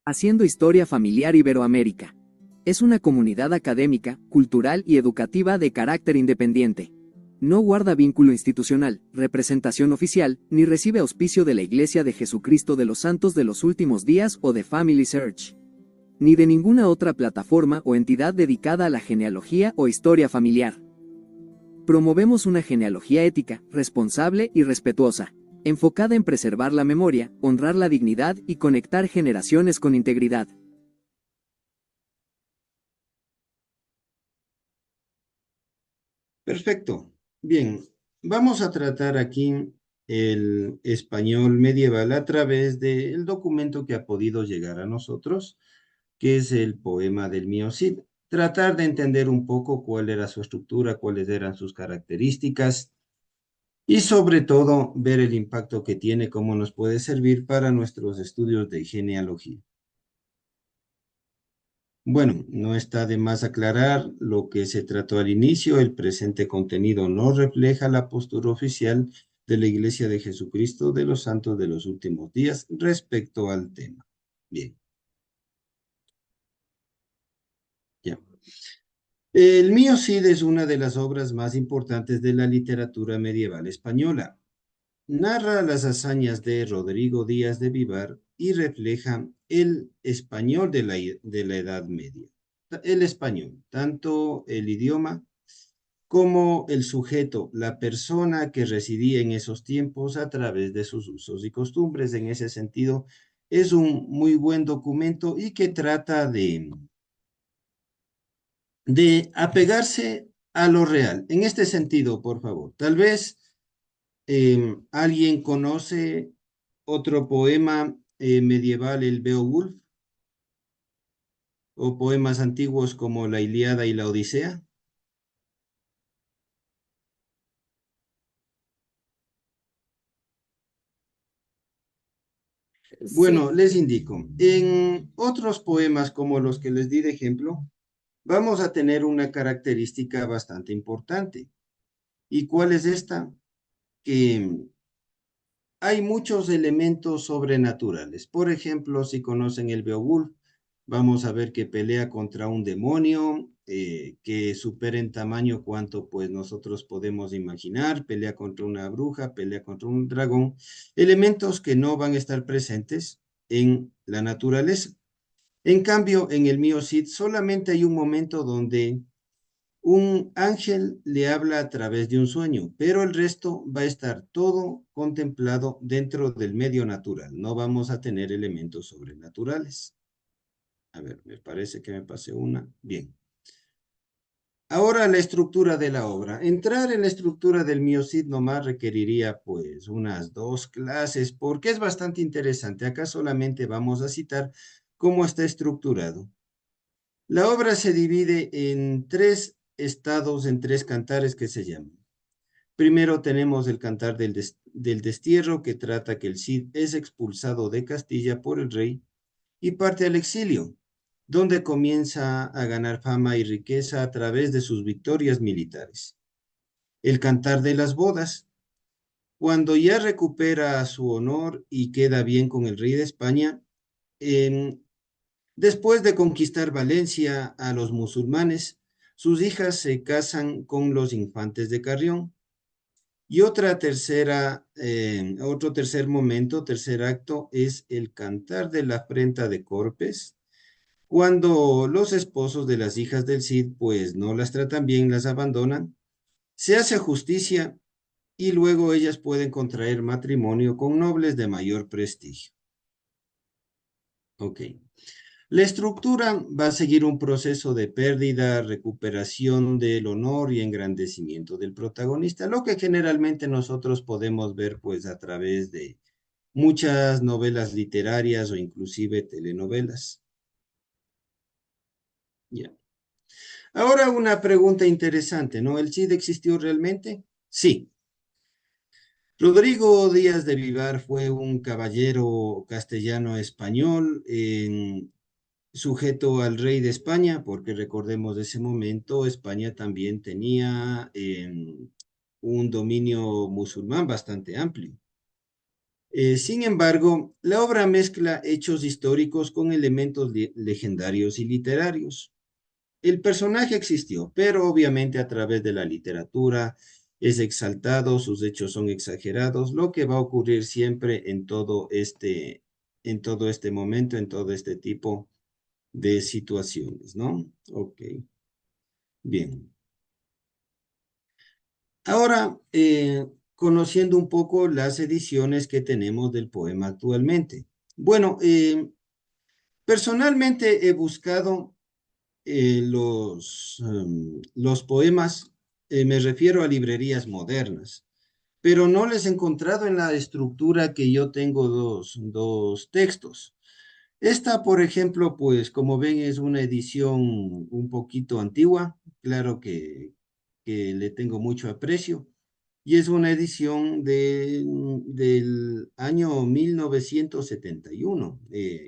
Haciendo Historia Familiar Iberoamérica. Es una comunidad académica, cultural y educativa de carácter independiente. No guarda vínculo institucional, representación oficial, ni recibe auspicio de la Iglesia de Jesucristo de los Santos de los Últimos Días o de Family Search, ni de ninguna otra plataforma o entidad dedicada a la genealogía o historia familiar. Promovemos una genealogía ética, responsable y respetuosa, enfocada en preservar la memoria, honrar la dignidad y conectar generaciones con integridad. Perfecto. Bien, vamos a tratar aquí el español medieval a través del documento que ha podido llegar a nosotros, que es el poema del Mío Cid. Tratar de entender un poco cuál era su estructura, cuáles eran sus características y sobre todo ver el impacto que tiene, cómo nos puede servir para nuestros estudios de genealogía. Bueno, no está de más aclarar lo que se trató al inicio. El presente contenido no refleja la postura oficial de la Iglesia de Jesucristo de los Santos de los Últimos Días respecto al tema. Bien, ya. El Mío Cid es una de las obras más importantes de la literatura medieval española. Narra las hazañas de Rodrigo Díaz de Vivar y refleja el español de la Edad Media. El español, tanto el idioma como el sujeto, la persona que residía en esos tiempos a través de sus usos y costumbres. En ese sentido, es un muy buen documento y que trata de apegarse a lo real. En este sentido, por favor, tal vez ¿alguien conoce otro poema medieval, el Beowulf, o poemas antiguos como la Ilíada y la Odisea? Sí. Bueno, les indico, en otros poemas como los que les di de ejemplo, vamos a tener una característica bastante importante. ¿Y cuál es esta? Que hay muchos elementos sobrenaturales. Por ejemplo, si conocen el Beowulf, vamos a ver que pelea contra un demonio que supera en tamaño cuanto pues nosotros podemos imaginar, pelea contra una bruja, pelea contra un dragón, elementos que no van a estar presentes en la naturaleza. En cambio, en el Mío Cid solamente hay un momento donde un ángel le habla a través de un sueño, pero el resto va a estar todo contemplado dentro del medio natural. No vamos a tener elementos sobrenaturales. A ver, me parece que me pasé una. Bien. Ahora la estructura de la obra. Entrar en la estructura del Miocid nomás requeriría pues unas 2 clases porque es bastante interesante. Acá solamente vamos a citar cómo está estructurado. La obra se divide en 3 estados, en 3 cantares que se llaman. Primero tenemos el cantar del destierro, que trata que el Cid es expulsado de Castilla por el rey y parte al exilio, donde comienza a ganar fama y riqueza a través de sus victorias militares. El cantar de las bodas, cuando ya recupera su honor y queda bien con el rey de España, em, después de conquistar Valencia a los musulmanes, sus hijas se casan con los infantes de Carrión. Y otro tercer momento, tercer acto, es el cantar de la afrenta de Corpes, cuando los esposos de las hijas del Cid, pues no las tratan bien, las abandonan, se hace justicia y luego ellas pueden contraer matrimonio con nobles de mayor prestigio. Ok. La estructura va a seguir un proceso de pérdida, recuperación del honor y engrandecimiento del protagonista, lo que generalmente nosotros podemos ver pues a través de muchas novelas literarias o inclusive telenovelas. Ya. Ahora una pregunta interesante, ¿no? ¿El Cid existió realmente? Sí. Rodrigo Díaz de Vivar fue un caballero castellano español sujeto al rey de España, porque recordemos de ese momento, España también tenía un dominio musulmán bastante amplio. Sin embargo, la obra mezcla hechos históricos con elementos legendarios y literarios. El personaje existió, pero obviamente a través de la literatura es exaltado, sus hechos son exagerados, lo que va a ocurrir siempre en todo este momento, en todo este tipo de situaciones, ¿no? Ok, bien. Ahora, conociendo un poco las ediciones que tenemos del poema actualmente. Bueno, personalmente he buscado los poemas, me refiero a librerías modernas, pero no les he encontrado en la estructura que yo tengo dos textos. Esta, por ejemplo, pues como ven es una edición un poquito antigua, claro que le tengo mucho aprecio, y es una edición del año 1971,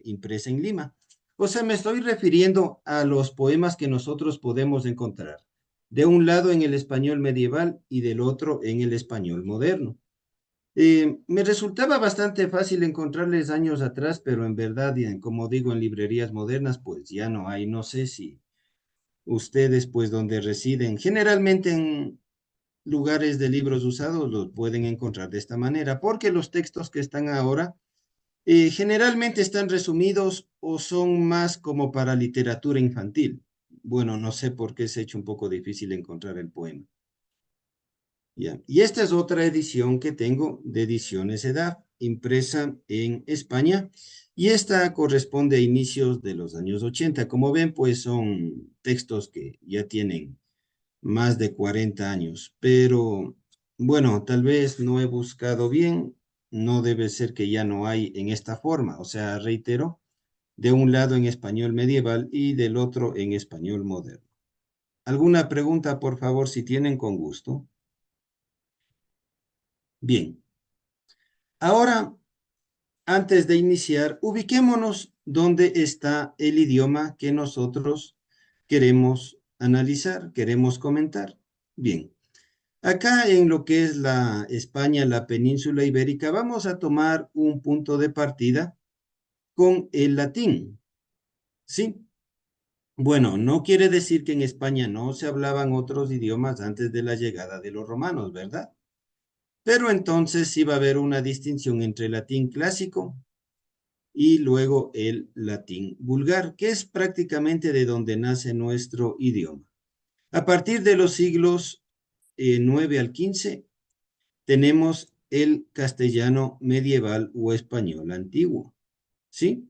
impresa en Lima. O sea, me estoy refiriendo a los poemas que nosotros podemos encontrar, de un lado en el español medieval y del otro en el español moderno. Me resultaba bastante fácil encontrarles años atrás, pero en verdad, como digo, en librerías modernas, pues ya no hay. No sé si ustedes, pues donde residen, generalmente en lugares de libros usados, los pueden encontrar de esta manera, porque los textos que están ahora generalmente están resumidos o son más como para literatura infantil. Bueno, no sé por qué se ha hecho un poco difícil encontrar el poema. Ya. Y esta es otra edición que tengo de Ediciones EDAF, impresa en España, y esta corresponde a inicios de los años 80. Como ven, pues son textos que ya tienen más de 40 años, pero bueno, tal vez no he buscado bien, no debe ser que ya no hay en esta forma, o sea, reitero, de un lado en español medieval y del otro en español moderno. ¿Alguna pregunta, por favor, si tienen con gusto? Bien, ahora, antes de iniciar, ubiquémonos dónde está el idioma que nosotros queremos analizar, queremos comentar. Bien. Acá en lo que es la España, la península ibérica, vamos a tomar un punto de partida con el latín, ¿sí? Bueno, no quiere decir que en España no se hablaban otros idiomas antes de la llegada de los romanos, ¿verdad? Pero entonces sí va a haber una distinción entre el latín clásico y luego el latín vulgar, que es prácticamente de donde nace nuestro idioma. A partir de los siglos 9 al 15, tenemos el castellano medieval o español antiguo, ¿sí?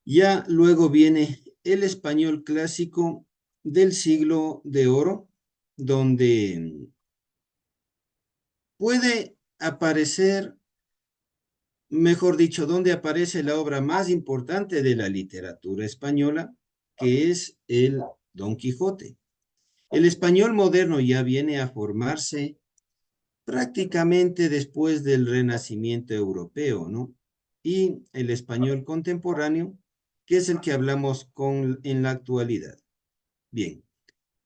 Ya luego viene el español clásico del siglo de oro, donde puede aparecer, mejor dicho, donde aparece la obra más importante de la literatura española, que es el Don Quijote. El español moderno ya viene a formarse prácticamente después del Renacimiento europeo, ¿no? Y el español contemporáneo, que es el que hablamos en la actualidad. Bien,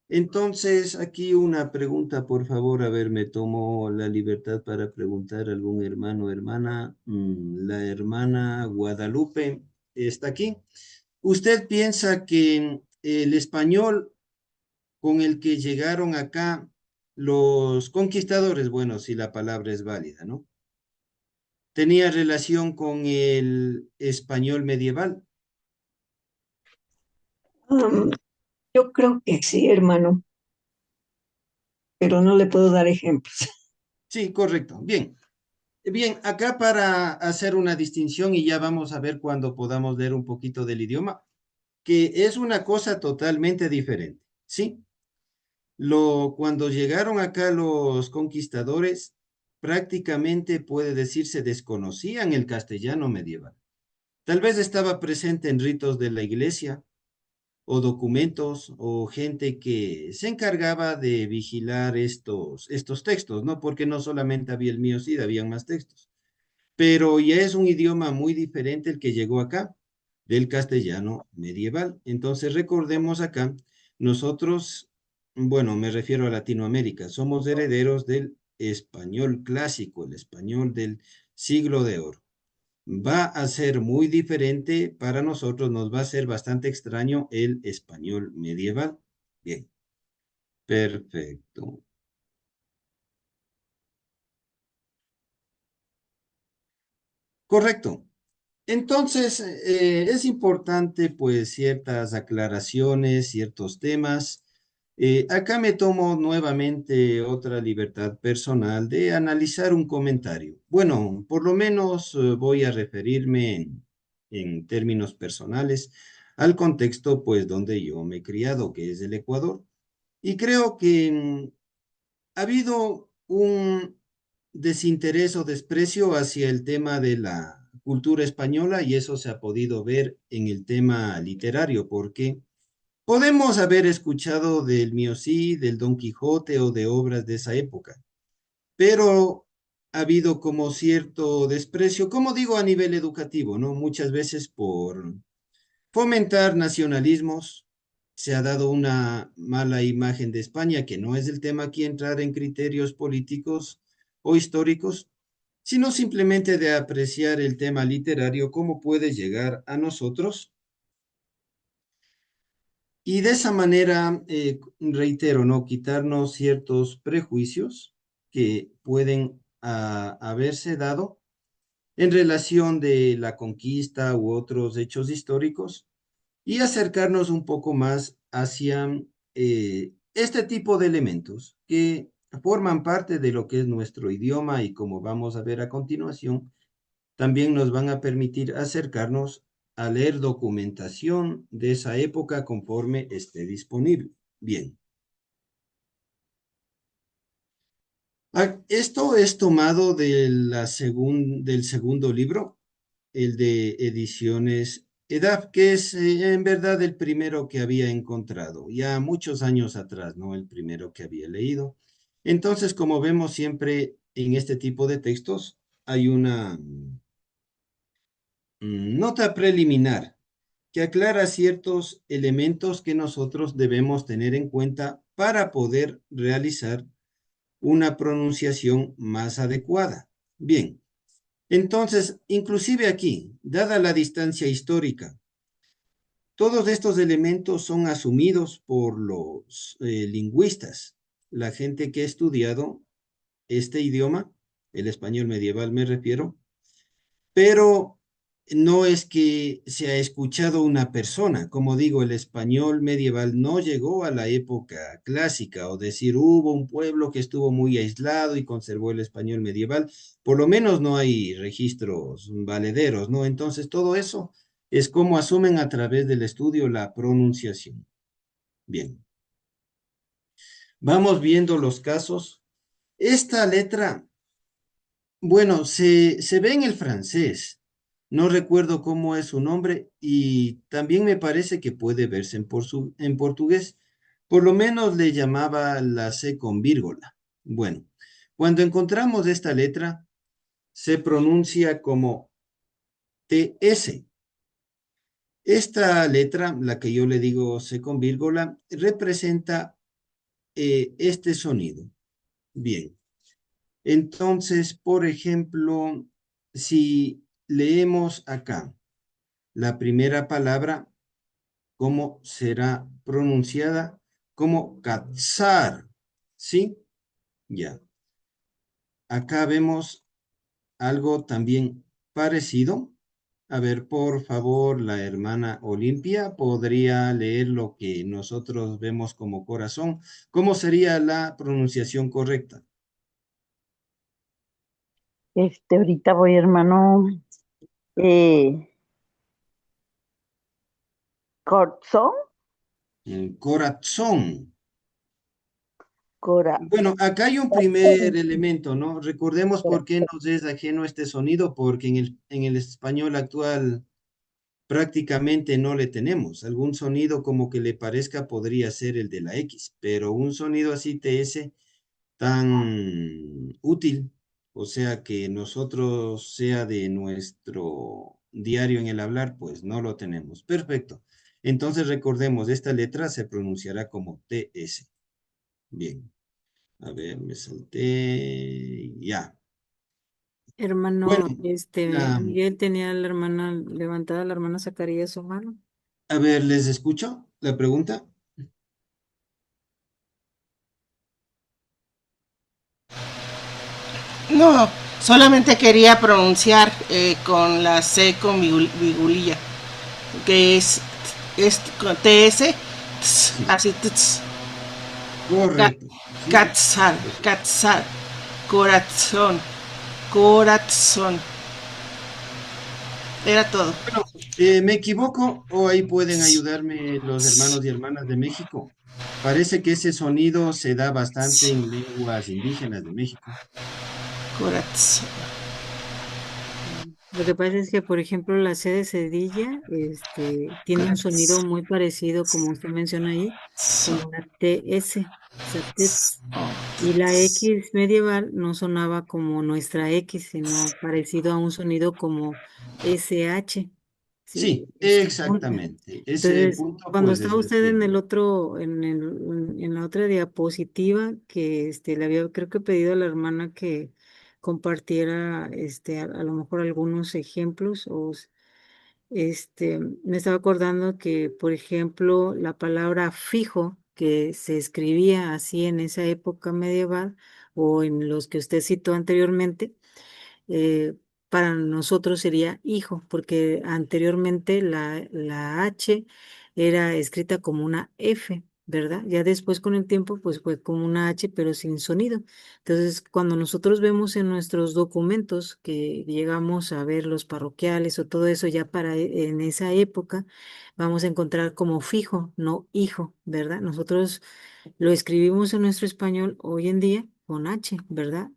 entonces aquí una pregunta, por favor, a ver, me tomo la libertad para preguntar a algún hermano o hermana. La hermana Guadalupe está aquí. ¿Usted piensa que el español con el que llegaron acá los conquistadores, bueno, si la palabra es válida, ¿no? Tenía relación con el español medieval. Um, yo creo que sí, hermano, pero no le puedo dar ejemplos. Sí, correcto. Bien. Bien, acá para hacer una distinción y ya vamos a ver cuando podamos leer un poquito del idioma, que es una cosa totalmente diferente, ¿sí? Cuando llegaron acá los conquistadores, prácticamente puede decirse desconocían el castellano medieval. Tal vez estaba presente en ritos de la iglesia o documentos o gente que se encargaba de vigilar estos textos, ¿no? Porque no solamente había el mío Cid, habían más textos. Pero ya es un idioma muy diferente el que llegó acá, del castellano medieval. Entonces recordemos acá, nosotros, bueno, me refiero a Latinoamérica, somos herederos del español clásico, el español del siglo de oro. Va a ser muy diferente para nosotros, nos va a ser bastante extraño el español medieval. Bien, perfecto. Correcto. Entonces, es importante pues ciertas aclaraciones, ciertos temas. Acá me tomo nuevamente otra libertad personal de analizar un comentario. Bueno, por lo menos voy a referirme en términos personales al contexto pues donde yo me he criado, que es el Ecuador. Y creo que ha habido un desinterés o desprecio hacia el tema de la cultura española y eso se ha podido ver en el tema literario, porque podemos haber escuchado del Miocid, del Don Quijote o de obras de esa época, pero ha habido como cierto desprecio, como digo, a nivel educativo, ¿no? Muchas veces por fomentar nacionalismos. Se ha dado una mala imagen de España, que no es el tema aquí entrar en criterios políticos o históricos, sino simplemente de apreciar el tema literario, cómo puede llegar a nosotros. Y de esa manera, reitero, ¿no? Quitarnos ciertos prejuicios que pueden haberse dado en relación de la conquista u otros hechos históricos y acercarnos un poco más hacia este tipo de elementos que forman parte de lo que es nuestro idioma y como vamos a ver a continuación, también nos van a permitir acercarnos a leer documentación de esa época conforme esté disponible. Bien. Esto es tomado de del segundo libro, el de Ediciones EDAF, que es en verdad el primero que había encontrado, ya muchos años atrás, ¿no? El primero que había leído. Entonces, como vemos siempre en este tipo de textos, hay una nota preliminar que aclara ciertos elementos que nosotros debemos tener en cuenta para poder realizar una pronunciación más adecuada. Bien, entonces, inclusive aquí, dada la distancia histórica, todos estos elementos son asumidos por los lingüistas, la gente que ha estudiado este idioma, el español medieval me refiero, pero no es que se ha escuchado una persona. Como digo, el español medieval no llegó a la época clásica, o decir, hubo un pueblo que estuvo muy aislado y conservó el español medieval. Por lo menos no hay registros valederos, ¿no? Entonces, todo eso es como asumen a través del estudio la pronunciación. Bien, vamos viendo los casos. Esta letra, bueno, se ve en el francés. No recuerdo cómo es su nombre y también me parece que puede verse en portugués. Por lo menos le llamaba la C con vírgula. Bueno, cuando encontramos esta letra, se pronuncia como TS. Esta letra, la que yo le digo C con vírgula, representa este sonido. Bien. Entonces, por ejemplo, si leemos acá la primera palabra, ¿cómo será pronunciada? Como cazar, ¿sí? Ya. Acá vemos algo también parecido. A ver, por favor, la hermana Olimpia podría leer lo que nosotros vemos como corazón. ¿Cómo sería la pronunciación correcta? Ahorita voy, hermano. Eh, Corazón, Corazón. cora, Bueno, acá hay un primer elemento, ¿no? Recordemos por qué nos es ajeno este sonido, porque en el español actual prácticamente no le tenemos. Algún sonido como que le parezca podría ser el de la X, pero un sonido así TS tan útil, o sea que nosotros sea de nuestro diario en el hablar, pues no lo tenemos. Perfecto. Entonces recordemos, esta letra se pronunciará como TS. Bien. A ver, me salté. Ya. Bueno, Hermano, la, Miguel tenía a la hermana levantada, la hermana sacaría su mano. a ver, ¿les escucho la pregunta? No, solamente quería pronunciar con la C con vigulilla, que es con TS, Sí, así, tss, correcto. Sí, catzar, catzar, corazón, corazón. Era todo. bueno, ¿me equivoco o ahí pueden ayudarme los hermanos y hermanas de México? Parece que ese sonido se da bastante en lenguas indígenas de México. Corazón. Lo que pasa es que, por ejemplo, la C de Cedilla, tiene un sonido muy parecido, como usted menciona ahí, con la TS, o sea, tets. Y la X medieval no sonaba como nuestra X, sino parecido a un sonido como SH, ¿sí? Sí, Punta. exactamente. Ese Entonces, punto, cuando pues, estaba es usted en reciente. el otro, en la otra diapositiva, que le había, creo que pedido a la hermana que compartiera, a lo mejor algunos ejemplos, me estaba acordando que, por ejemplo, la palabra fijo, que se escribía así en esa época medieval, o en los que usted citó anteriormente, eh, para nosotros sería hijo, porque anteriormente la H era escrita como una F, ¿verdad? Ya después con el tiempo, pues fue como una H, pero sin sonido. Entonces, cuando nosotros vemos en nuestros documentos que llegamos a ver los parroquiales o todo eso ya para en esa época, vamos a encontrar como fijo, no hijo, ¿verdad? Nosotros lo escribimos en nuestro español hoy en día con H, ¿verdad?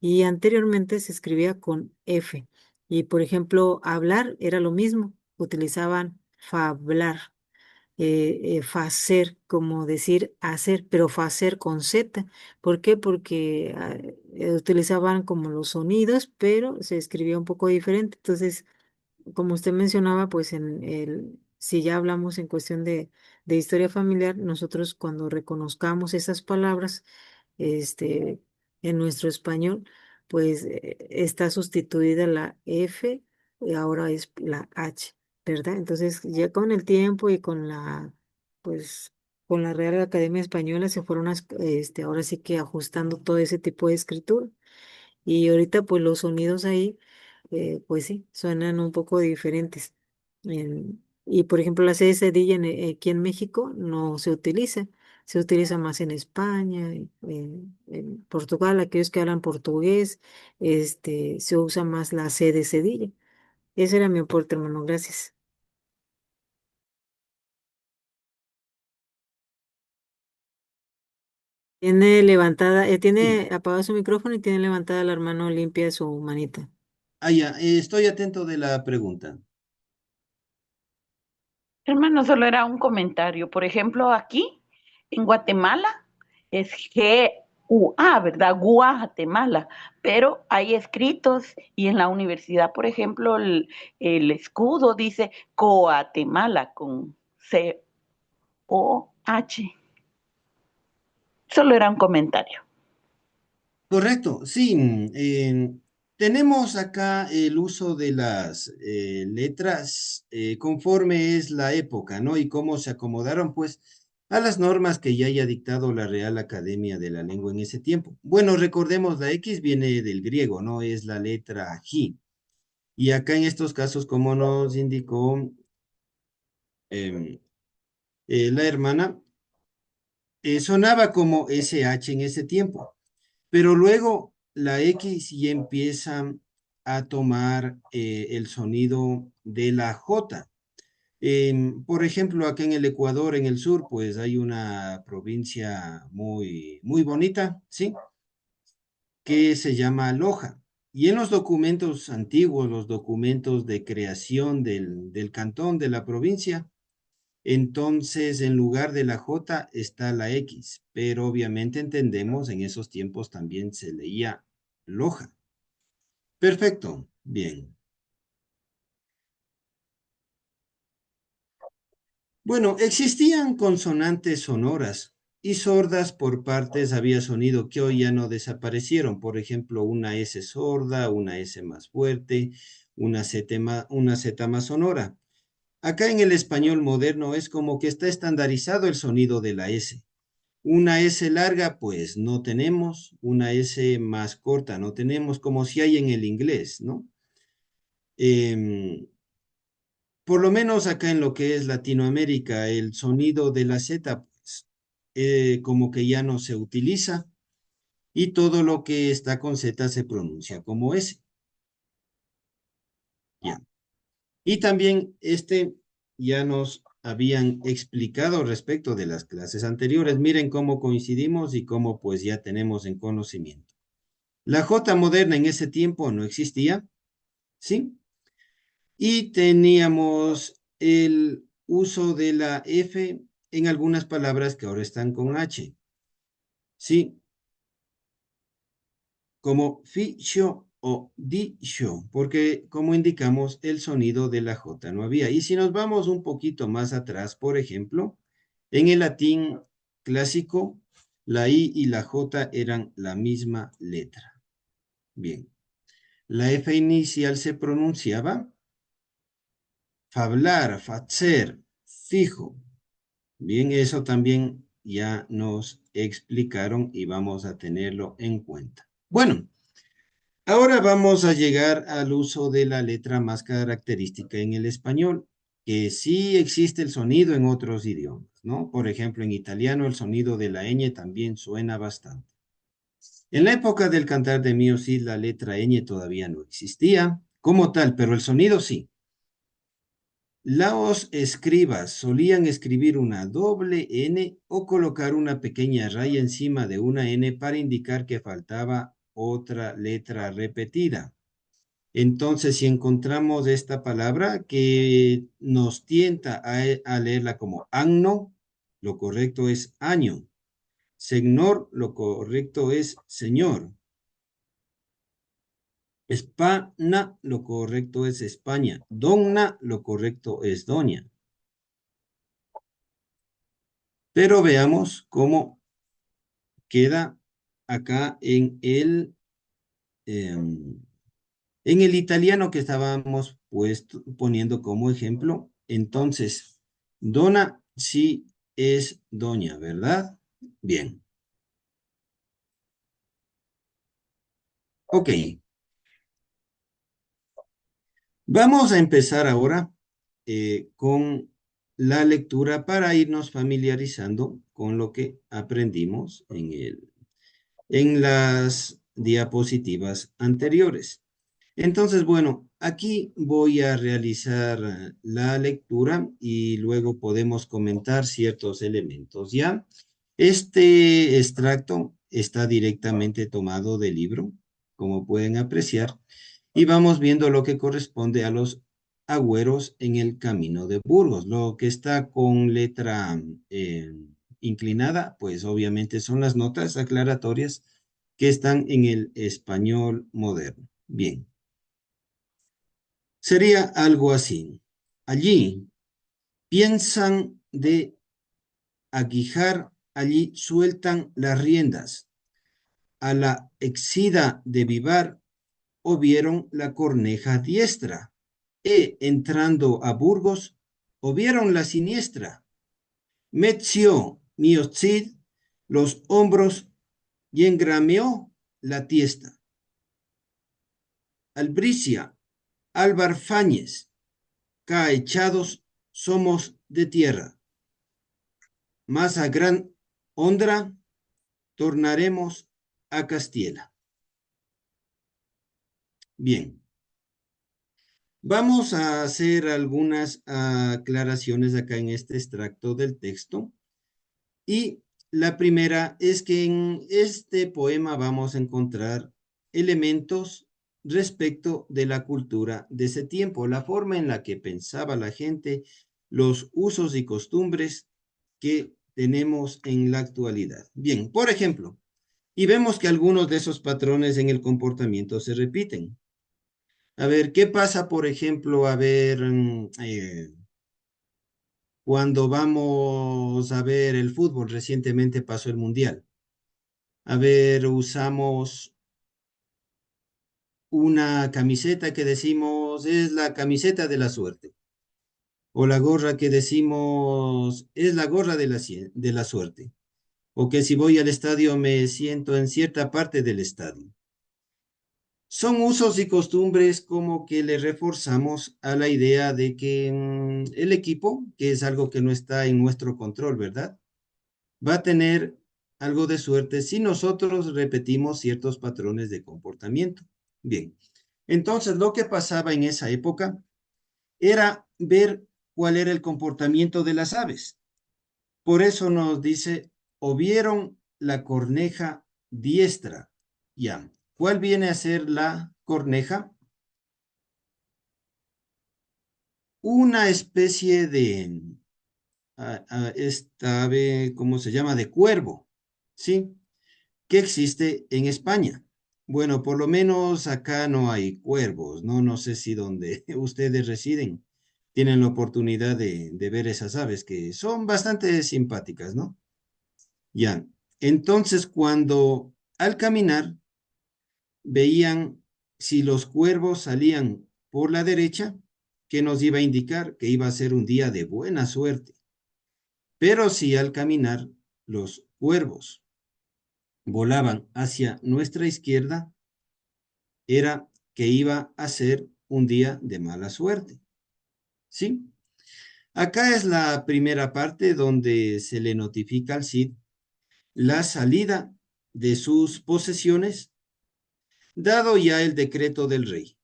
Y anteriormente se escribía con F. Y por ejemplo, hablar era lo mismo, utilizaban fablar, facer, como decir hacer, pero facer con Z. ¿Por qué? Porque utilizaban como los sonidos, pero se escribía un poco diferente. Entonces, como usted mencionaba, pues si ya hablamos en cuestión de historia familiar, nosotros cuando reconozcamos esas palabras, este, en nuestro español, pues está sustituida la F y ahora es la H, ¿verdad? Entonces, ya con el tiempo y pues, con la Real Academia Española se fueron, ahora sí que ajustando todo ese tipo de escritura. Y ahorita pues los sonidos ahí, pues sí, suenan un poco diferentes. Y por ejemplo la C de cedilla aquí en México no se utiliza más en España, en Portugal, aquellos que hablan portugués, se usa más la C de cedilla. Ese era mi aporte, hermano, gracias. Sí. Tiene apagado su micrófono y tiene levantada la hermano limpia su manita. Ah, ya, estoy atento de la pregunta. Hermano, solo era un comentario. Por ejemplo, aquí en Guatemala es GUA, ¿verdad? Guatemala. Pero hay escritos y en la universidad, por ejemplo, el escudo dice Coatemala con COH. Solo era un comentario. Correcto, sí. Tenemos acá el uso de las letras conforme es la época, ¿no? Y cómo se acomodaron, pues, a las normas que ya haya dictado la Real Academia de la Lengua en ese tiempo. Bueno, recordemos, la X viene del griego, ¿no? Es la letra J. Y acá en estos casos, como nos indicó em, la hermana, sonaba como SH en ese tiempo. Pero luego la X ya empieza a tomar el sonido de la J. Por ejemplo, acá en el Ecuador, en el sur, pues hay una provincia muy, muy bonita, ¿sí? Que se llama Loja. Y en los documentos antiguos, los documentos de creación del cantón, de la provincia, entonces en lugar de la J está la X, pero obviamente entendemos en esos tiempos también se leía Loja. Perfecto, bien. Bueno, existían consonantes sonoras y sordas por partes había sonido que hoy ya no desaparecieron. Por ejemplo, una S sorda, una S más fuerte, una Z más sonora. Acá en el español moderno es como que está estandarizado el sonido de la S. Una S larga, pues no tenemos. Una S más corta no tenemos, como si hay en el inglés, ¿no? Por lo menos acá en lo que es Latinoamérica, el sonido de la Z, pues, como que ya no se utiliza y todo lo que está con Z se pronuncia como S. Ya. Y también ya nos habían explicado respecto de las clases anteriores. Miren cómo coincidimos y cómo pues ya tenemos en conocimiento. La J moderna en ese tiempo no existía, ¿sí? Y teníamos el uso de la F en algunas palabras que ahora están con H, ¿sí? Como ficho o dicho, porque como indicamos, el sonido de la J no había. Y si nos vamos un poquito más atrás, por ejemplo, en el latín clásico, la I y la J eran la misma letra. Bien, la F inicial se pronunciaba fablar, facer, fijo. Bien, eso también ya nos explicaron y vamos a tenerlo en cuenta. Bueno, ahora vamos a llegar al uso de la letra más característica en el español, que sí existe el sonido en otros idiomas, ¿no? Por ejemplo, en italiano el sonido de la ñ también suena bastante. En la época del Cantar de Mío Cid, la letra ñ todavía no existía como tal, pero el sonido sí. Los escribas solían escribir una doble N o colocar una pequeña raya encima de una N para indicar que faltaba otra letra repetida. Entonces, si encontramos esta palabra que nos tienta a leerla como agno, lo correcto es año. Señor, lo correcto es señor. Espana, lo correcto es España. Donna, lo correcto es doña. Pero veamos cómo queda acá en el italiano que estábamos poniendo como ejemplo. Entonces, dona sí es doña, ¿verdad? Bien. Ok. Vamos a empezar ahora con la lectura para irnos familiarizando con lo que aprendimos en las diapositivas anteriores. Entonces, bueno, aquí voy a realizar la lectura y luego podemos comentar ciertos elementos, ¿ya? Este extracto está directamente tomado del libro, como pueden apreciar, y vamos viendo lo que corresponde a los agüeros en el camino de Burgos. Lo que está con letra inclinada, pues obviamente son las notas aclaratorias que están en el español moderno. Bien. Sería algo así. Allí piensan de aguijar, allí sueltan las riendas. A la exida de Vivar o vieron la corneja diestra. Entrando a Burgos, o vieron la siniestra. Meció Miocid los hombros y engrameó la tiesta. Albricia, Álvar Fáñez, caechados somos de tierra. Más a gran honra tornaremos a Castilla. Bien, vamos a hacer algunas aclaraciones acá en este extracto del texto. Y la primera es que en este poema vamos a encontrar elementos respecto de la cultura de ese tiempo, la forma en la que pensaba la gente, los usos y costumbres que tenemos en la actualidad. Bien, por ejemplo, y vemos que algunos de esos patrones en el comportamiento se repiten. A ver, ¿qué pasa, por ejemplo? A ver, cuando vamos a ver el fútbol, recientemente pasó el Mundial. A ver, usamos una camiseta que decimos es la camiseta de la suerte. O la gorra que decimos es la gorra de la suerte. O que si voy al estadio me siento en cierta parte del estadio. Son usos y costumbres como que le reforzamos a la idea de que el equipo, que es algo que no está en nuestro control, ¿verdad? Va a tener algo de suerte si nosotros repetimos ciertos patrones de comportamiento. Bien, entonces lo que pasaba en esa época era ver cuál era el comportamiento de las aves. Por eso nos dice, o vieron la corneja diestra. Ya, ¿cuál viene a ser la corneja? Una especie de, esta ave, ¿cómo se llama? De cuervo, ¿sí? Que existe en España. Bueno, por lo menos acá no hay cuervos, ¿no? No sé si donde ustedes residen tienen la oportunidad de ver esas aves que son bastante simpáticas, ¿no? Ya. Entonces, cuando al caminar veían si los cuervos salían por la derecha, que nos iba a indicar que iba a ser un día de buena suerte. Pero si al caminar los cuervos volaban hacia nuestra izquierda, era que iba a ser un día de mala suerte. ¿Sí? Acá es la primera parte donde se le notifica al Cid la salida de sus posesiones, dado ya el decreto del rey.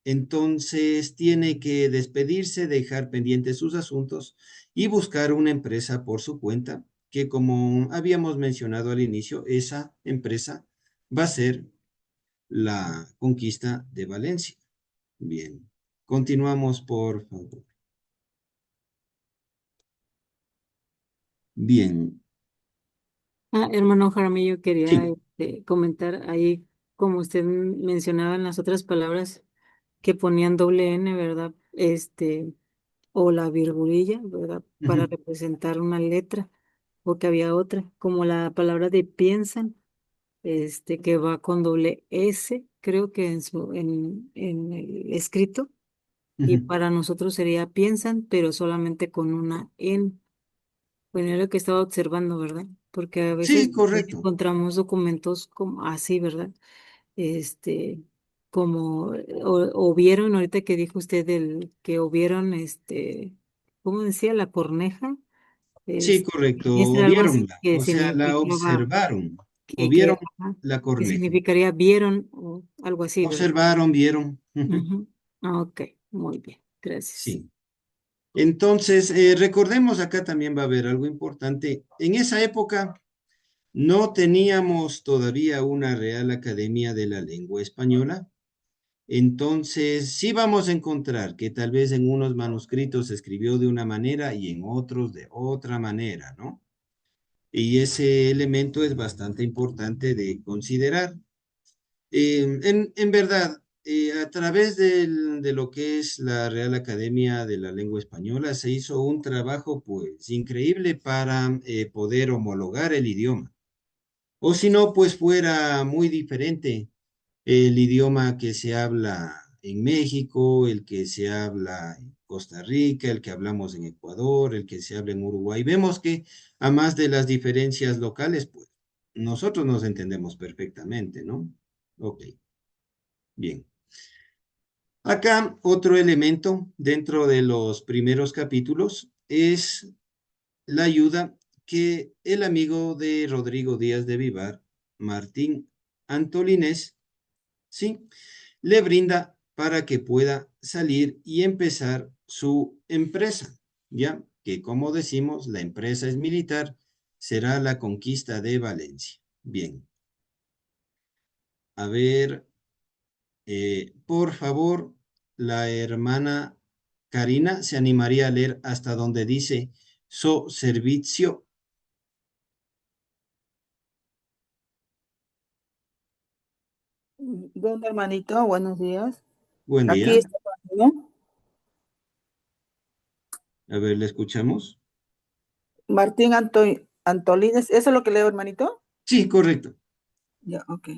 Entonces tiene que despedirse, dejar pendientes sus asuntos y buscar una empresa por su cuenta, que como habíamos mencionado al inicio, esa empresa va a ser la conquista de Valencia. Bien, continuamos por favor. Bien, Hermano Jaramillo, quería sí. comentar ahí, como usted mencionaba en las otras palabras, que ponían doble N, ¿verdad? O la virgulilla, ¿verdad? Para Ujú. representar una letra, o que había otra, como la palabra de piensan, que va con doble S, creo que en el escrito, y Ujú. para nosotros sería piensan, pero solamente con una N. Bueno, es lo que estaba observando, ¿verdad? Porque a veces Sí, correcto. encontramos documentos como así, ¿verdad? Este, como, o vieron, ahorita que dijo usted del que o vieron, ¿cómo decía? La corneja, Sí, es, correcto. es O algo así viéronla, que o sea, la significaba, observaron, o que, vieron ajá, la que corneja. significaría vieron o algo así, ¿verdad? Observaron, vieron. Ujú. Ujú. Ah, ok, muy bien, gracias. Sí. Entonces, recordemos acá también va a haber algo importante. En esa época no teníamos todavía una Real Academia de la Lengua Española. Entonces, sí vamos a encontrar que tal vez en unos manuscritos se escribió de una manera y en otros de otra manera, ¿no? Y ese elemento es bastante importante de considerar. En verdad, a través de lo que es la Real Academia de la Lengua Española, se hizo un trabajo pues increíble para poder homologar el idioma. O si no, pues fuera muy diferente el idioma que se habla en México, el que se habla en Costa Rica, el que hablamos en Ecuador, el que se habla en Uruguay. Vemos que a más de las diferencias locales, pues nosotros nos entendemos perfectamente, ¿no? Ok, bien. Acá otro elemento dentro de los primeros capítulos es la ayuda que el amigo de Rodrigo Díaz de Vivar, Martín Antolinés, ¿sí? Le brinda para que pueda salir y empezar su empresa, ¿ya? Que como decimos, la empresa es militar, será la conquista de Valencia. Bien, a ver, por favor, la hermana Karina se animaría a leer hasta donde dice so servicio. Bueno, hermanito, buenos días. Buen Aquí día. está, ¿no? A ver, ¿le escuchamos? Martín Antolines, ¿eso es lo que leo, hermanito? Sí, correcto. Ya, ok.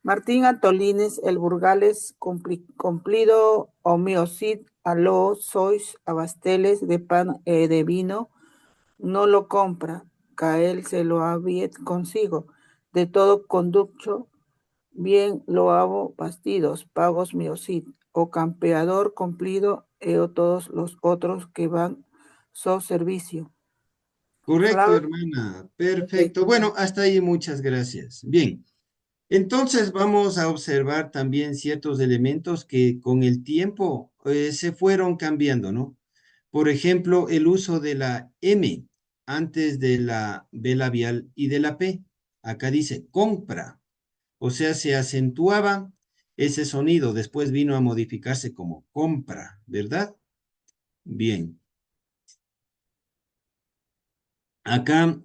Martín Antolines, el Burgales cumplido, homeocid, aló, sois, abasteles de pan de vino, no lo compra, cael se lo había consigo, de todo conducto, bien lo hago bastidos, pagos miocid, o campeador cumplido, o todos los otros que van so servicio. Correcto, Flavio, hermana. ok. Perfecto. Bueno, hasta ahí muchas gracias. Bien. Entonces vamos a observar también ciertos elementos que con el tiempo se fueron cambiando, ¿no? Por ejemplo, el uso de la M antes de la B labial y de la P. Acá dice compra, o sea, se acentuaba ese sonido, después vino a modificarse como compra, ¿verdad? Bien. Acá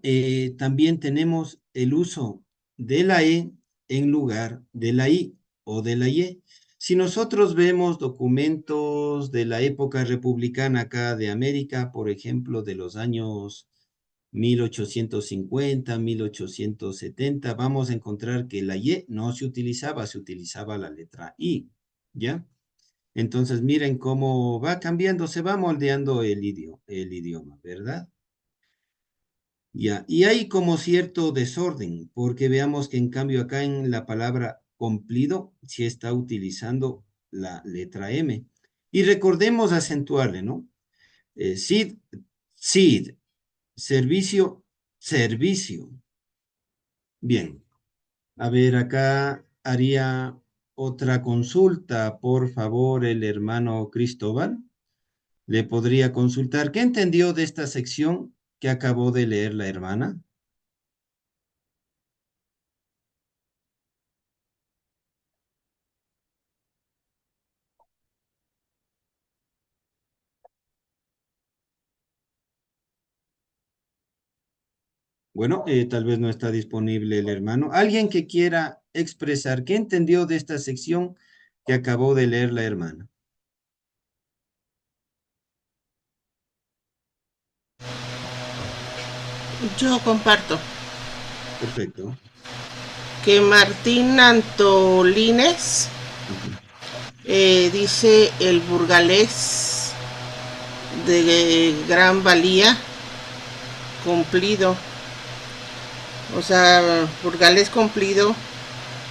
también tenemos el uso de la E en lugar de la I o de la Y. Si nosotros vemos documentos de la época republicana acá de América, por ejemplo, de los años 1850, 1870, vamos a encontrar que la Y no se utilizaba la letra I, ¿ya? Entonces miren cómo va cambiando, se va moldeando el idioma, ¿verdad? Ya, y hay como cierto desorden, porque veamos que en cambio acá en la palabra cumplido se está utilizando la letra M. Y recordemos acentuarle, ¿no? Sid, sid, servicio, servicio. Bien, a ver, acá haría otra consulta, por favor, el hermano Cristóbal. ¿Le podría consultar qué entendió de esta sección que acabó de leer la hermana? Bueno, tal vez no está disponible el hermano. ¿Alguien que quiera expresar qué entendió de esta sección que acabó de leer la hermana? Yo comparto Perfecto. que Martín Antolines Ujú. dice el burgalés de gran valía cumplido. O sea, burgalés cumplido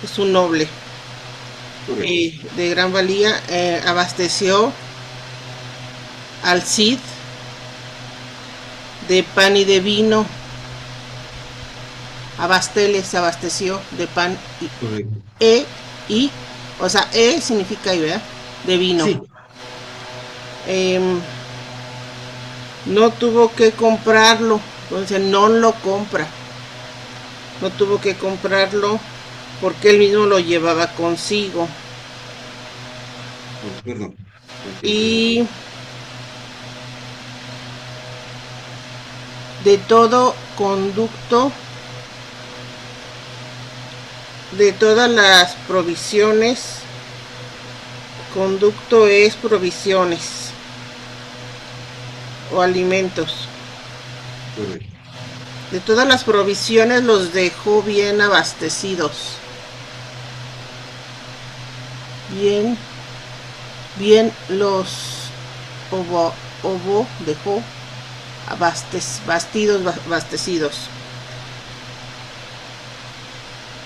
es un noble Correcto. de gran valía. Abasteció al Cid de pan y de vino. Abasteles abasteció de pan Correcto. y, o sea, significa ¿verdad? De vino. Sí, No tuvo que comprarlo, entonces no lo compra. No tuvo que comprarlo porque él mismo lo llevaba consigo. oh, perdón. Continúe. Y de todo conducto, de todas las provisiones, conducto es provisiones o alimentos. Correcto. De todas las provisiones los dejó bien abastecidos. Bien los dejó abastecidos.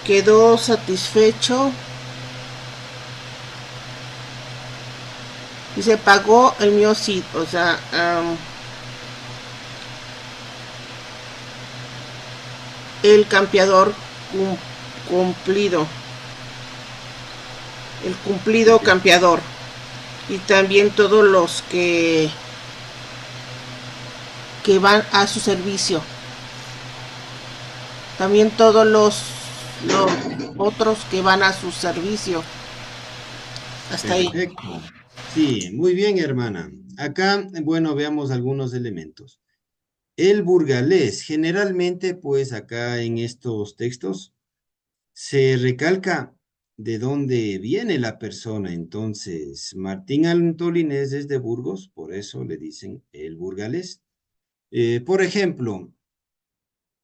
Quedó satisfecho y se pagó el mío sí, o sea, el campeador cumplido, el cumplido campeador, y también todos los que van a su servicio, también todos los otros que van a su servicio. Hasta ahí. Perfecto. Sí, muy bien, hermana. Acá, bueno, veamos algunos elementos. El burgalés, generalmente, pues acá en estos textos se recalca de dónde viene la persona. Entonces, Martín Antolínez es de Burgos, por eso le dicen el burgalés. Por ejemplo,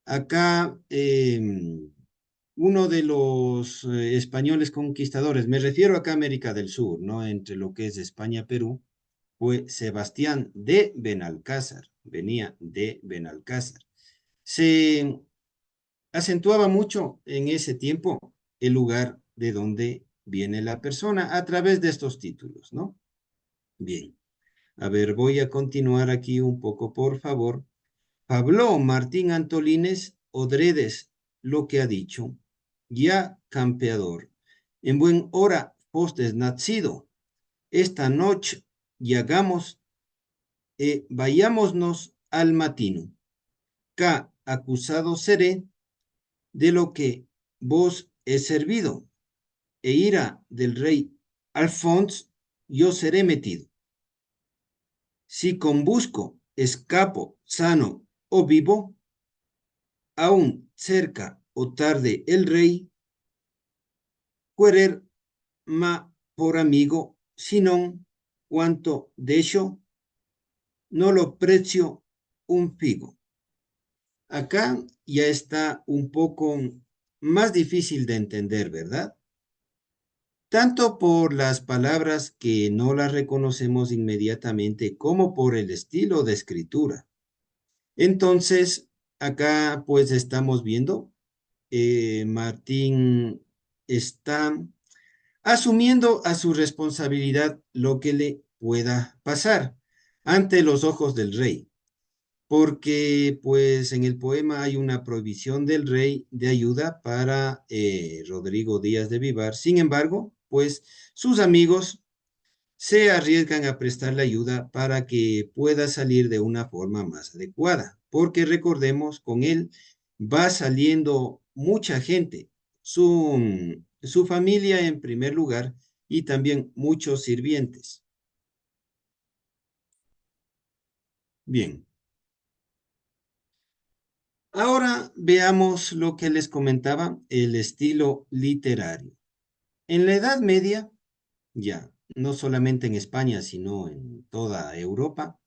acá uno de los españoles conquistadores, me refiero acá a América del Sur, ¿no? Entre lo que es España, Perú, fue Sebastián de Benalcázar, venía de Benalcázar. Se acentuaba mucho en ese tiempo el lugar de donde viene la persona a través de estos títulos, ¿no? Bien, a ver, voy a continuar aquí un poco, por favor. Habló Martín Antolínez Odredes lo que ha dicho, ya campeador, en buen hora postes nacido, esta noche llegamos vayámonos al matino, ca acusado seré de lo que vos he servido, e ira del rey Alfons yo seré metido. Si con busco escapo sano o vivo, aún cerca o tarde el rey, querer ma por amigo, sino cuanto de ello no lo precio un figo. Acá ya está un poco más difícil de entender, ¿verdad? Tanto por las palabras que no las reconocemos inmediatamente como por el estilo de escritura. Entonces, acá pues estamos viendo, Martín está asumiendo a su responsabilidad lo que le pueda pasar ante los ojos del rey, porque pues en el poema hay una prohibición del rey de ayuda para Rodrigo Díaz de Vivar. Sin embargo, pues sus amigos se arriesgan a prestarle ayuda para que pueda salir de una forma más adecuada, porque recordemos, con él va saliendo mucha gente, su familia en primer lugar y también muchos sirvientes. Bien. Ahora veamos lo que les comentaba, el estilo literario. En la Edad Media, ya, no solamente en España, sino en toda Europa,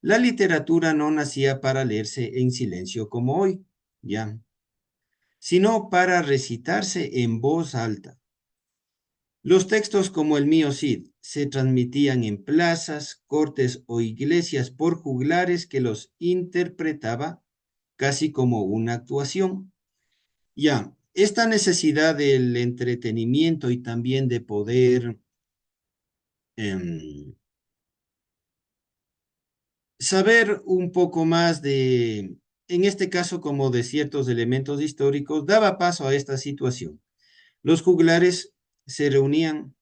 la literatura no nacía para leerse en silencio como hoy, ya, sino para recitarse en voz alta. Los textos como el mío Cid se transmitían en plazas, cortes o iglesias por juglares que los interpretaba casi como una actuación. Ya, esta necesidad del entretenimiento y también de poder saber un poco más de, en este caso como de ciertos elementos históricos, daba paso a esta situación. Los juglares se reunían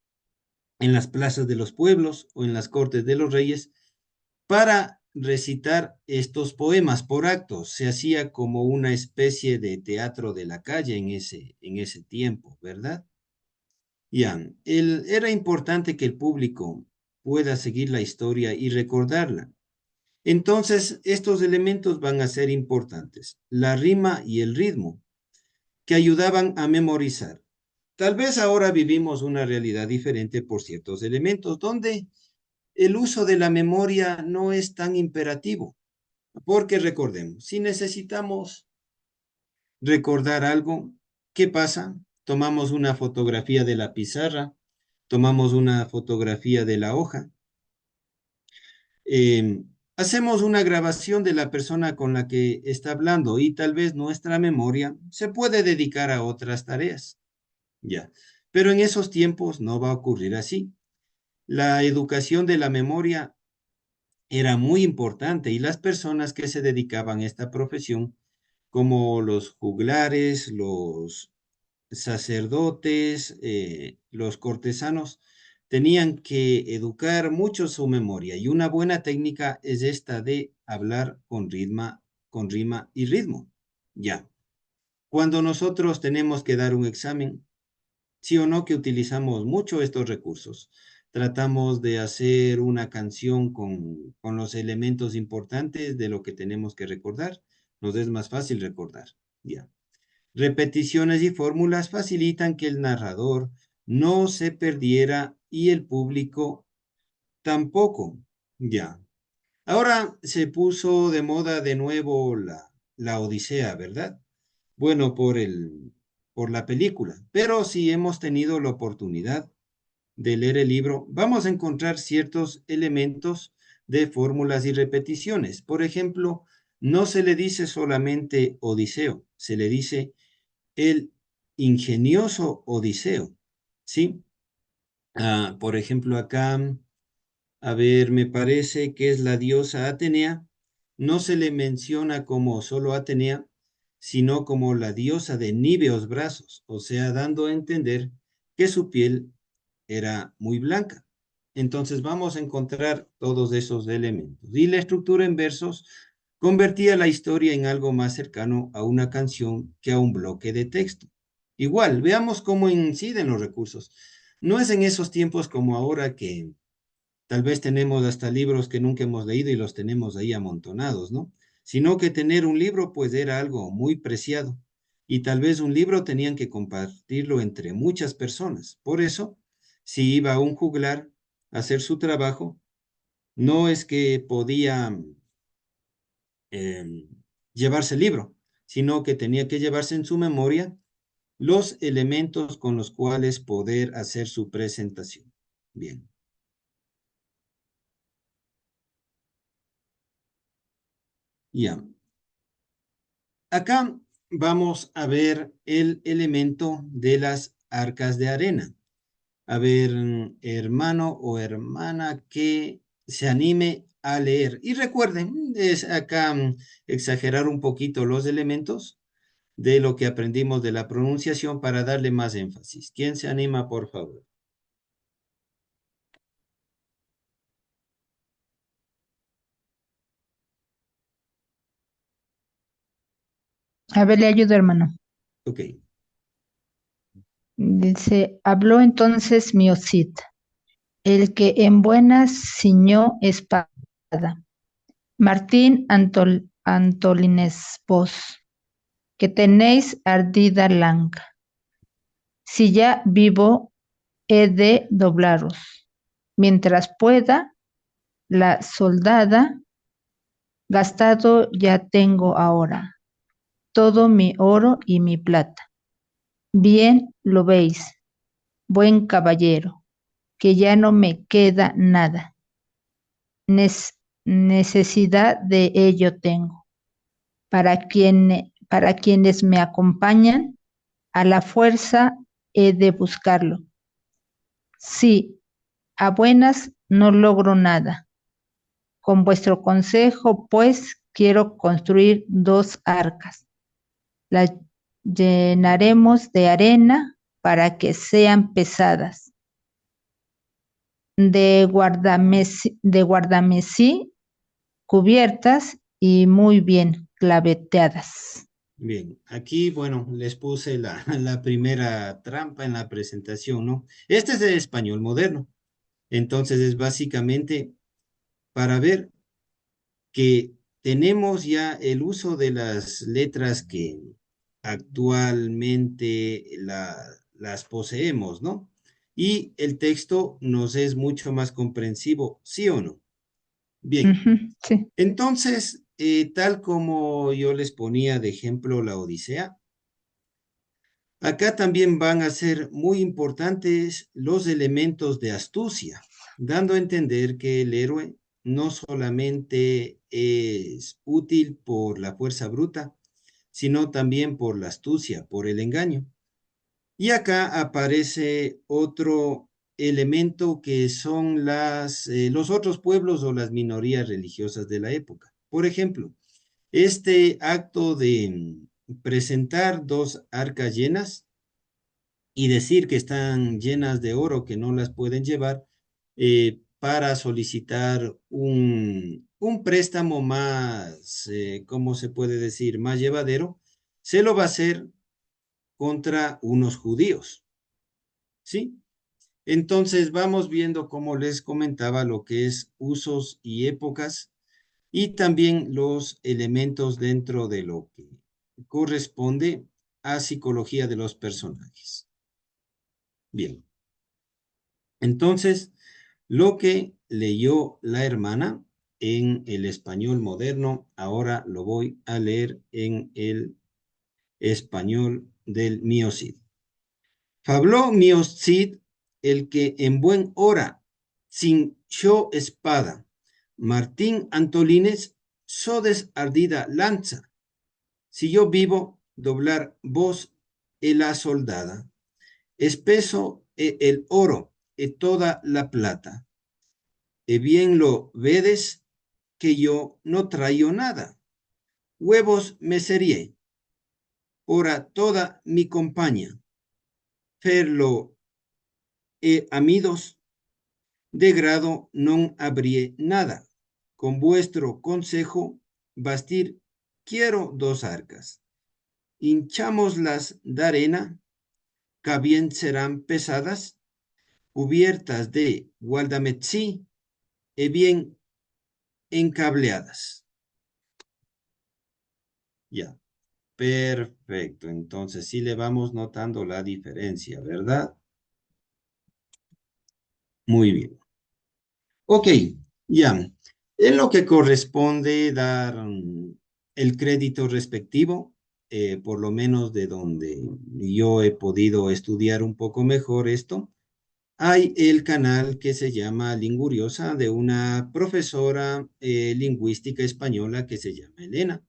en las plazas de los pueblos o en las cortes de los reyes para recitar estos poemas por actos. Se hacía como una especie de teatro de la calle en ese tiempo, ¿verdad? Ya, era importante que el público pueda seguir la historia y recordarla. Entonces, estos elementos van a ser importantes, la rima y el ritmo, que ayudaban a memorizar. Tal vez ahora vivimos una realidad diferente por ciertos elementos, donde el uso de la memoria no es tan imperativo, porque recordemos, si necesitamos recordar algo, ¿qué pasa? Tomamos una fotografía de la pizarra, tomamos una fotografía de la hoja, hacemos una grabación de la persona con la que está hablando y tal vez nuestra memoria se puede dedicar a otras tareas. Ya, pero en esos tiempos no va a ocurrir así. La educación de la memoria era muy importante y las personas que se dedicaban a esta profesión, como los juglares, los sacerdotes, los cortesanos, tenían que educar mucho su memoria y una buena técnica es esta de hablar con rima y ritmo. Ya. Cuando nosotros tenemos que dar un examen, sí o no que utilizamos mucho estos recursos. Tratamos de hacer una canción con los elementos importantes de lo que tenemos que recordar. Nos es más fácil recordar. Ya. Repeticiones y fórmulas facilitan que el narrador no se perdiera y el público tampoco. Ya. Ahora se puso de moda de nuevo la Odisea, ¿verdad? Bueno, por la película. Pero si hemos tenido la oportunidad de leer el libro, vamos a encontrar ciertos elementos de fórmulas y repeticiones. Por ejemplo, no se le dice solamente Odiseo, se le dice el ingenioso Odiseo, ¿sí? Por ejemplo, acá, a ver, me parece que es la diosa Atenea. No se le menciona como solo Atenea, sino como la diosa de níveos brazos, o sea, dando a entender que su piel era muy blanca. Entonces vamos a encontrar todos esos elementos. Y la estructura en versos convertía la historia en algo más cercano a una canción que a un bloque de texto. Igual, veamos cómo inciden los recursos. No es en esos tiempos como ahora que tal vez tenemos hasta libros que nunca hemos leído y los tenemos ahí amontonados, ¿no? Sino que tener un libro pues era algo muy preciado y tal vez un libro tenían que compartirlo entre muchas personas. Por eso, si iba un juglar a hacer su trabajo, no es que podía eh, llevarse el libro, sino que tenía que llevarse en su memoria los elementos con los cuales poder hacer su presentación. Bien. Ya. Acá vamos a ver el elemento de las arcas de arena. A ver, hermano o hermana que se anime a leer. Y recuerden, es acá exagerar un poquito los elementos de lo que aprendimos de la pronunciación para darle más énfasis. ¿Quién se anima, por favor? A ver, le ayudo, hermano. Ok. Dice, habló entonces Miocid, el que en buenas ciñó espada. Martín Antolínez vos, que tenéis ardida lanca. Si ya vivo, he de doblaros. Mientras pueda, la soldada, gastado ya tengo ahora todo mi oro y mi plata. Bien lo veis, buen caballero, que ya no me queda nada. Necesidad de ello tengo. Para quienes me acompañan, a la fuerza he de buscarlo. Sí, a buenas no logro nada. Con vuestro consejo, pues, quiero construir 2 arcas. Las llenaremos de arena para que sean pesadas. De guardamesí cubiertas y muy bien claveteadas. Bien, aquí, bueno, les puse la primera trampa en la presentación, ¿no? Este es de español moderno. Entonces es básicamente para ver que tenemos ya el uso de las letras que actualmente las poseemos, ¿no? Y el texto nos es mucho más comprensivo, ¿sí o no? Bien, Sí. entonces, tal como yo les ponía de ejemplo la Odisea, acá también van a ser muy importantes los elementos de astucia, dando a entender que el héroe no solamente es útil por la fuerza bruta, sino también por la astucia, por el engaño. Y acá aparece otro elemento que son los otros pueblos o las minorías religiosas de la época. Por ejemplo, este acto de presentar 2 arcas llenas y decir que están llenas de oro, que no las pueden llevar, para solicitar un préstamo más, ¿cómo se puede decir?, más llevadero, se lo va a hacer contra unos judíos, ¿sí? Entonces vamos viendo, como les comentaba, lo que es usos y épocas y también los elementos dentro de lo que corresponde a psicología de los personajes. Bien, Entonces, lo que leyó la hermana en el español moderno, ahora lo voy a leer en el español del mío Cid. Fabló mío Cid, el que en buen hora, sin yo espada, Martín Antolínez, sodes ardida lanza, si yo vivo, doblar vos la soldada, espeso el oro y toda la plata, y bien lo vedes que yo no traigo nada, huevos me serié, ora toda mi compañía, ferlo amidos, de grado non habría nada, con vuestro consejo bastir quiero dos arcas, hinchámoslas de arena, que bien serán pesadas, cubiertas de gualdametzí y bien encableadas. Ya, perfecto. Entonces sí le vamos notando la diferencia, ¿verdad? Muy bien. Ok, ya. En lo que corresponde dar el crédito respectivo, por lo menos de donde yo he podido estudiar un poco mejor esto, hay el canal que se llama Linguriosa de una profesora lingüística española que se llama Elena,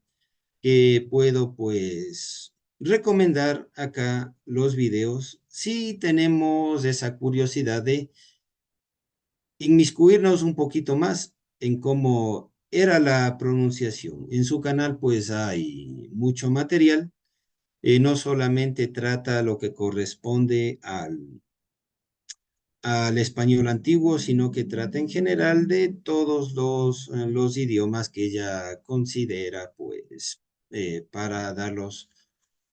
que puedo pues recomendar acá los videos si tenemos esa curiosidad de inmiscuirnos un poquito más en cómo era la pronunciación. En su canal pues hay mucho material, no solamente trata lo que corresponde al español antiguo, sino que trata en general de todos los idiomas que ella considera pues para darlos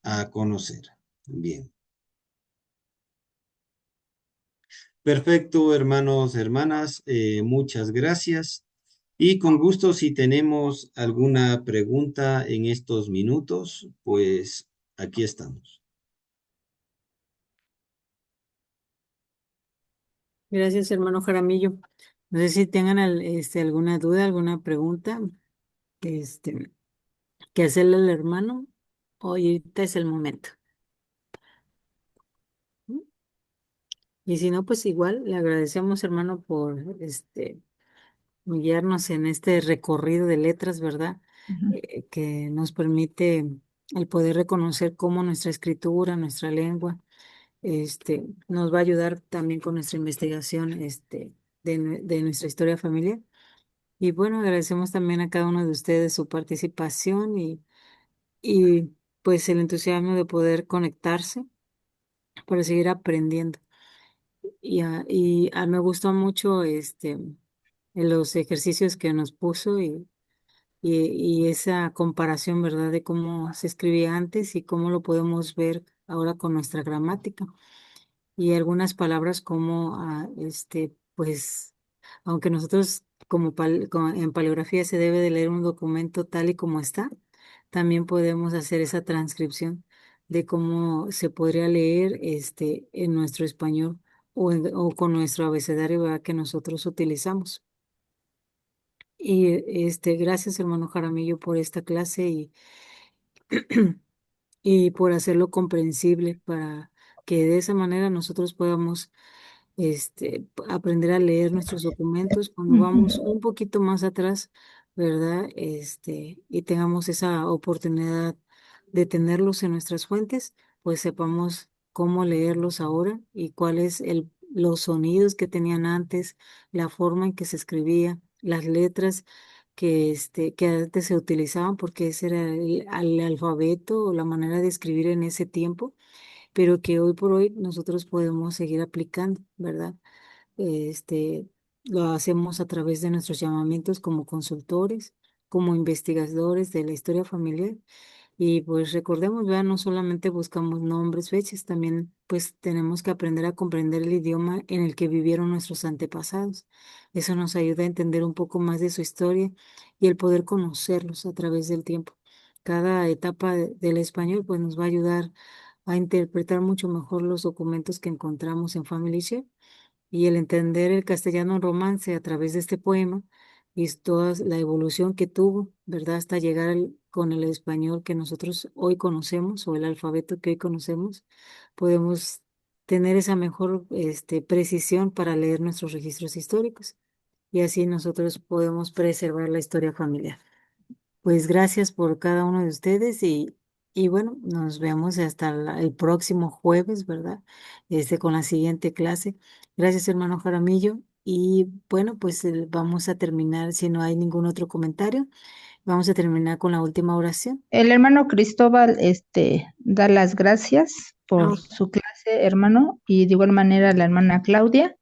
a conocer. Bien. Perfecto, hermanos, hermanas, muchas gracias. Y con gusto, si tenemos alguna pregunta en estos minutos, pues aquí estamos. Gracias, hermano Jaramillo. No sé si tengan alguna duda, alguna pregunta este, que hacerle al hermano. Hoy ahorita es el momento. Y si no, pues igual le agradecemos, hermano, por guiarnos en este recorrido de letras, ¿verdad? Que nos permite el poder reconocer cómo nuestra escritura, nuestra lengua, nos va a ayudar también con nuestra investigación, de nuestra historia familiar. Y bueno, agradecemos también a cada uno de ustedes su participación y pues el entusiasmo de poder conectarse para seguir aprendiendo. Me gustó mucho en los ejercicios que nos puso y esa comparación, ¿verdad? De cómo se escribía antes y cómo lo podemos ver ahora con nuestra gramática. Y algunas palabras como, pues, aunque nosotros en paleografía se debe de leer un documento tal y como está, también podemos hacer esa transcripción de cómo se podría leer en nuestro español o con nuestro abecedario, ¿verdad? Que nosotros utilizamos. Y gracias, hermano Jaramillo, por esta clase y por hacerlo comprensible para que de esa manera nosotros podamos aprender a leer nuestros documentos cuando vamos un poquito más atrás, ¿verdad? Y tengamos esa oportunidad de tenerlos en nuestras fuentes, pues sepamos cómo leerlos ahora y cuáles los sonidos que tenían antes, la forma en que se escribía, las letras que antes se utilizaban, porque ese era el alfabeto o la manera de escribir en ese tiempo, pero que hoy por hoy nosotros podemos seguir aplicando, ¿verdad? Este, lo hacemos a través de nuestros llamamientos como consultores, como investigadores de la historia familiar. Y pues recordemos, ¿verdad? No solamente buscamos nombres, fechas, también pues tenemos que aprender a comprender el idioma en el que vivieron nuestros antepasados. Eso nos ayuda a entender un poco más de su historia y el poder conocerlos a través del tiempo. Cada etapa del español pues nos va a ayudar a interpretar mucho mejor los documentos que encontramos en Family Share Y el entender el castellano romance a través de este poema y toda la evolución que tuvo, ¿verdad? Hasta llegar con el español que nosotros hoy conocemos o el alfabeto que hoy conocemos, podemos tener esa mejor precisión para leer nuestros registros históricos y así nosotros podemos preservar la historia familiar. Pues gracias por cada uno de ustedes y bueno, nos vemos hasta el próximo jueves, ¿verdad? Con la siguiente clase. Gracias, hermano Jaramillo. Y bueno, pues vamos a terminar, si no hay ningún otro comentario, vamos a terminar con la última oración. El hermano Cristóbal, da las gracias por Ah, su clase, hermano, y de igual manera la hermana Claudia.